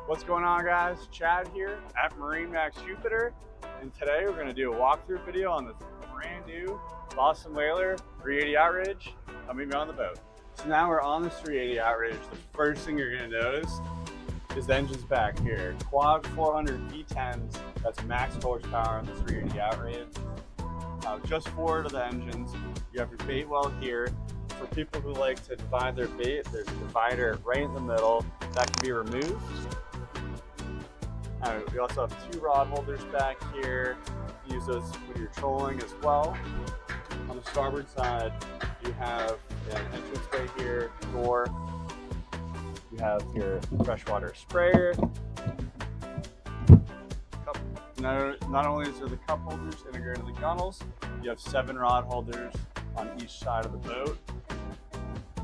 What's going on, guys? Chad here at MarineMax Jupiter, and today we're going to do a walkthrough video on this brand new Boston Whaler 380 Outrage. Come meet me on the boat. So now we're on this 380 Outrage. The first thing you're going to notice is the engine's back here. Quad 400 V10s, that's max horsepower on the 380 Outrage. Just forward of the engines, you have your bait well here. For people who like to divide their bait, there's a divider right in the middle that can be removed. We also have two rod holders back here. You use those when you're trolling as well. On the starboard side, you have an entranceway here, door. You have your freshwater sprayer. Not only is there the cup holders integrated in the gunnels, you have 7 rod holders on each side of the boat.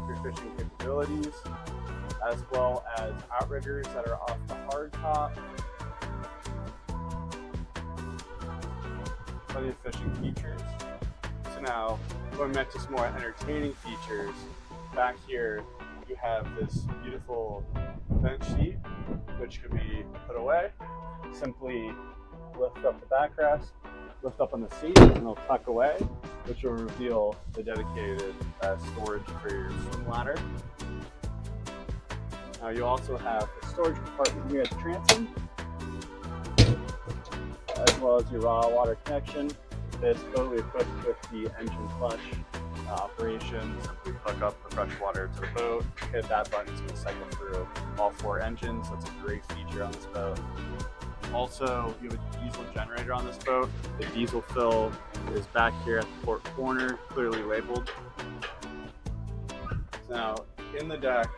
Your fishing capabilities, as well as outriggers that are off the hard top. Plenty of fishing features. So now, going back to some more entertaining features, back here you have this beautiful bench seat, which can be put away. Simply lift up the backrest, lift up on the seat, and it'll tuck away, which will reveal the dedicated storage for your swim ladder. Now you also have a storage compartment here at the transom, as well as your raw water connection. This totally equipped with the engine flush operation. Simply hook up the fresh water to the boat, hit that button, it's going to cycle through all 4 engines. That's a great feature on this boat. Also, you have a diesel generator on this boat. The diesel fill is back here at the port corner, clearly labeled. So now, in the deck,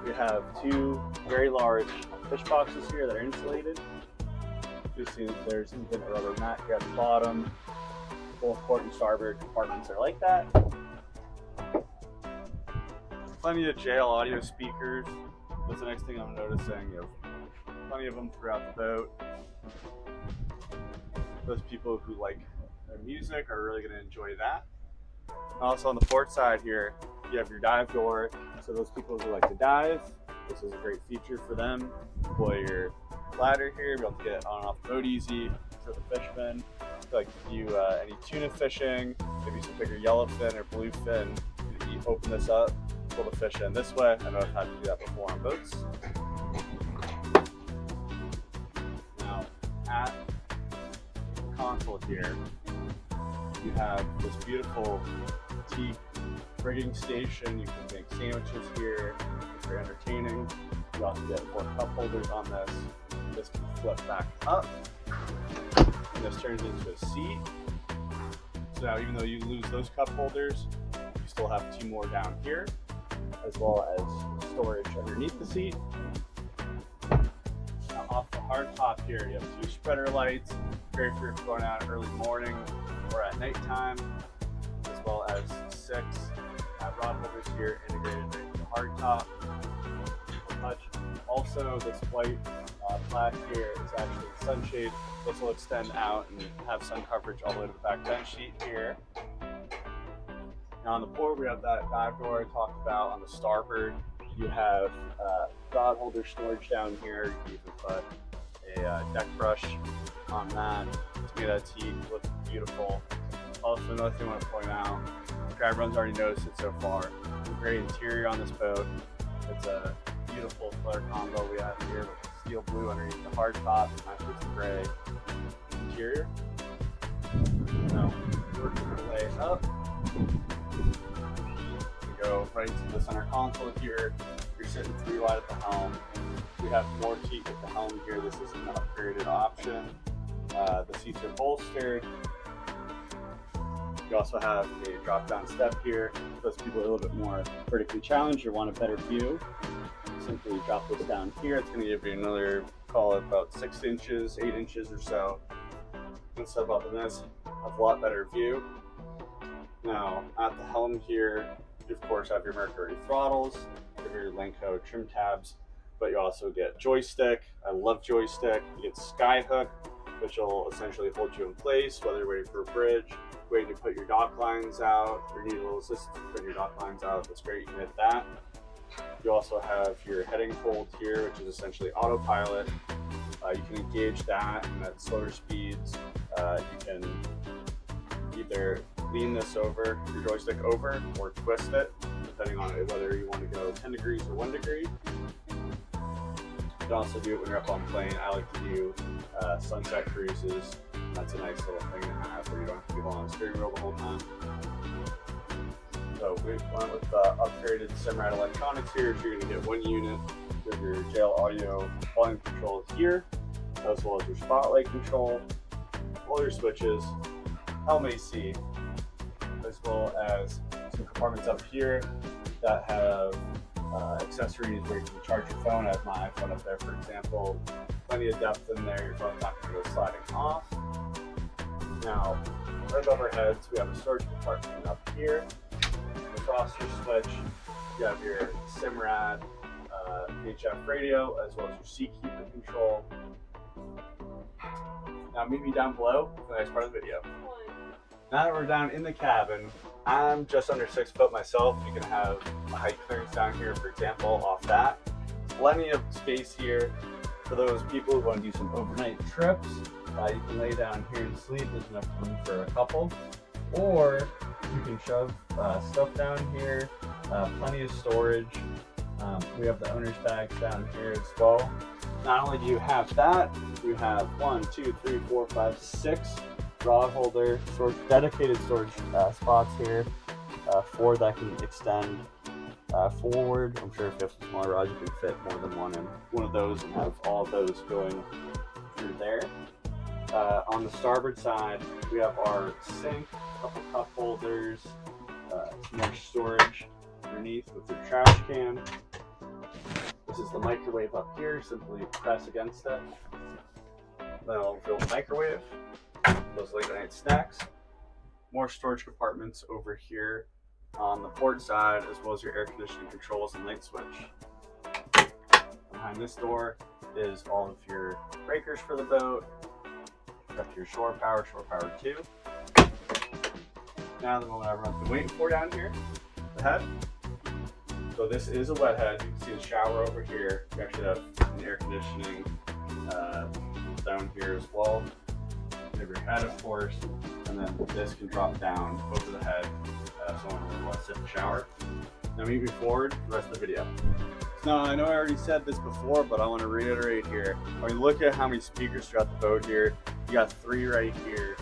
we have 2 very large fish boxes here that are insulated. You see that there's even a rubber mat here at the bottom. Both port and starboard compartments are like that. Plenty of jail audio speakers. That's the next thing I'm noticing. You have plenty of them throughout the boat. Those people who like their music are really going to enjoy that. Also on the port side here, you have your dive door. So those people who like to dive, this is a great feature for them. Deploy your ladder here, be able to get on and off the boat easy for the fishermen. If you like to view any tuna fishing, maybe some bigger yellowfin or bluefin, you open this up, pull the fish in this way. I know I've had to do that before on boats. Now, at the console here, you have this beautiful teak rigging station. You can make sandwiches here if you're entertaining. You also get 4 cup holders on this. This can flip back up, and this turns into a seat. So now, even though you lose those cup holders, you still have 2 more down here, as well as storage underneath the seat. Now, off the hard top here, you have 2 spreader lights, great for going out early morning or at nighttime, as well as 6 rod holders here integrated into the hard top. Also, this white plaque here is actually a sunshade. This will extend out and have sun coverage all the way to the back bench sheet here. Now on the port, we have that dive door I talked about. On the starboard, you have rod holder storage down here. You can put a deck brush on that. It's made out of teak, looks beautiful. Also, another thing I want to point out, everyone's already noticed it so far. Great interior on this boat. It's a beautiful color combo we have here with steel blue underneath the hard top and matches the gray interior. Now, working the way up, we go right to the center console here. You're sitting 3 wide at the helm. We have more teak at the helm here. This is an upgraded option. The seats are bolstered. You also have a drop-down step here. For those people who are a little bit more vertically challenged or want a better view, simply drop this down here. It's going to give you another, call it about 6 inches, 8 inches or so. And step up in this, have a lot better view. Now, at the helm here, you of course have your Mercury throttles, your Lenco trim tabs, but you also get joystick. I love joystick. You get skyhook, which will essentially hold you in place, whether you're waiting for a bridge, waiting to put your dock lines out, or need a little assistance to put your dock lines out. That's great, you can hit that. You also have your heading hold here, which is essentially autopilot. You can engage that and at slower speeds. You can either lean this over, your joystick over, or twist it, depending on whether you want to go 10 degrees or 1 degree. You can also do it when you're up on plane. I like to do sunset cruises. That's a nice little thing to have where you don't have to be holding on the steering wheel the whole time. So we went with upgraded Simrad electronics here. So you're going to get 1 unit. You have your JL audio volume control here, as well as your spotlight control, all your switches, Helm AC, as well as some compartments up here that have accessories where you can charge your phone. I have my iPhone up there, for example. Plenty of depth in there. Your phone's not going to go sliding off. Now, right above our heads, we have a storage compartment up here. Across your switch, you have your Simrad HF radio, as well as your seat keeper control. Now meet me down below for the next part of the video. Now that we're down in the cabin, I'm just under 6 foot myself. You can have a height clearance down here, for example, off that. Plenty of space here for those people who want to do some overnight trips. You can lay down here and sleep. There's enough room for a couple. Or you can shove stuff down here. Plenty of storage. We have the owner's bags down here as well. Not only do you have that, you have 1, 2, 3, 4, 5, 6 rod holder storage, dedicated storage spots here. 4 that can extend forward. I'm sure if you have some smaller rods, you can fit more than one in one of those and have all of those going through there. On the starboard side, we have our sink, a couple cup holders, some more storage underneath with your trash can. This is the microwave up here. Simply press against it. Then I'll fill the microwave. Those late night snacks. More storage compartments over here on the port side, as well as your air conditioning controls and light switch. Behind this door is all of your breakers for the boat. Got your shore power 2. Now the moment everyone's been waiting for down here, the head. So this is a wet head. You can see the shower over here. You actually have an air conditioning down here as well. You have your head, of course, and then this can drop down over the head so someone will sit in the shower. Now meet me forward the rest of the video. Now I know I already said this before, but I want to reiterate here. When you look at how many speakers throughout the boat here, you got 3 right here,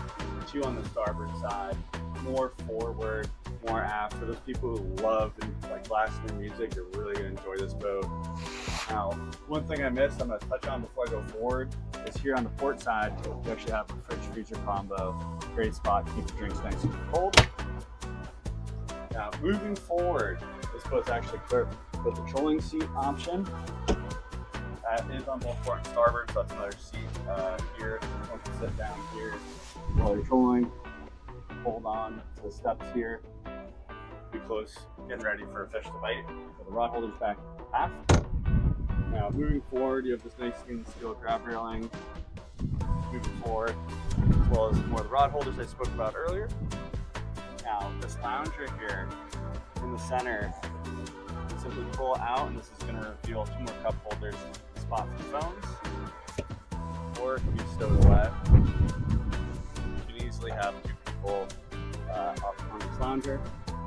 2 on the starboard side, more forward, more aft. For those people who love and like blasting music, you're really gonna enjoy this boat. Now, one thing I missed, I'm gonna touch on before I go forward, is here on the port side, you actually have a fridge freezer combo. Great spot to keep your drinks nice and cold. Now, moving forward, this boat's actually equipped with a trolling seat option. That is on both port and starboard, so that's another seat here. You can sit down here while you're trolling. Hold on to the steps here. Be close, getting ready for a fish to bite. So the rod holder's back aft. Now moving forward, you have this nice stainless steel grab railing. Moving forward, as well as more of the rod holders I spoke about earlier. Now this lounger here in the center, simply pull out, and this is going to reveal 2 more cup holders, a spot for phones, or it can be stowed away. You can easily have 2 people off on this lounger.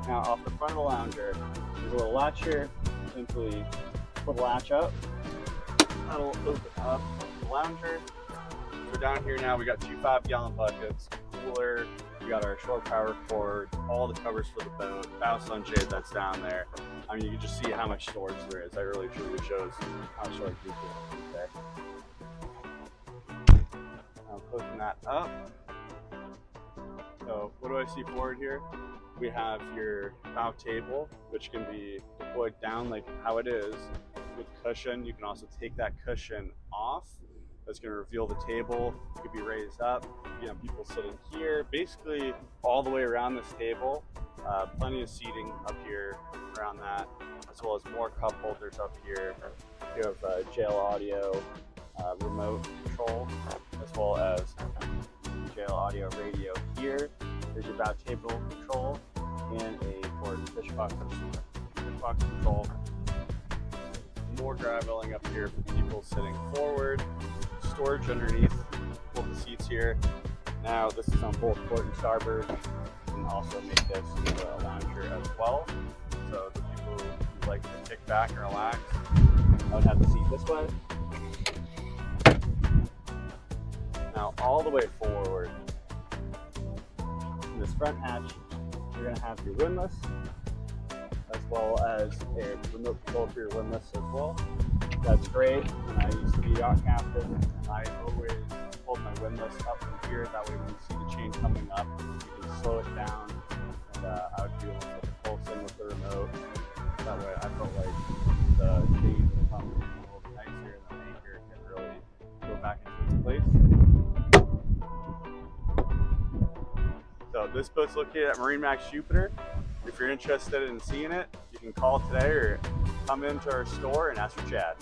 Now off the front of the lounger, there's a little latch here. Simply pull the latch up. That'll open up the lounger. So down here now we got 2 5-gallon buckets, cooler. We got our shore power cord, all the covers for the boat, bow sunshade that's down there. I mean, you can just see how much storage there is. That really truly shows how short you can keep there. Now closing that up. So what do I see forward here? We have your bow table, which can be deployed down like how it is with cushion. You can also take that cushion off. That's going to reveal the table. It could be raised up. You know, people sitting here, basically all the way around this table. Plenty of seating up here around that, as well as more cup holders up here. You have JL audio remote control, as well as JL audio radio here. There's your bow table control and a for fish box control. more grab railing up here for people sitting forward. Storage underneath both the seats here. Now this is on both port and starboard. You can also make this into a lounger as well. So the people who like to kick back and relax, I would have the seat this way. Now all the way forward, in this front hatch, you're going to have your windlass, as well as a remote control for your windlass as well. That's great. When I used to be a yacht captain, I always hold my windlass up from here. That way when you see the chain coming up, you can slow it down. And I would do almost like a pulsing with the remote. That way I felt like the chain would come in a little bit nicer and the anchor can really go back into its place. So this boat's located at MarineMax Jupiter. If you're interested in seeing it, you can call today or come into our store and ask for Chad.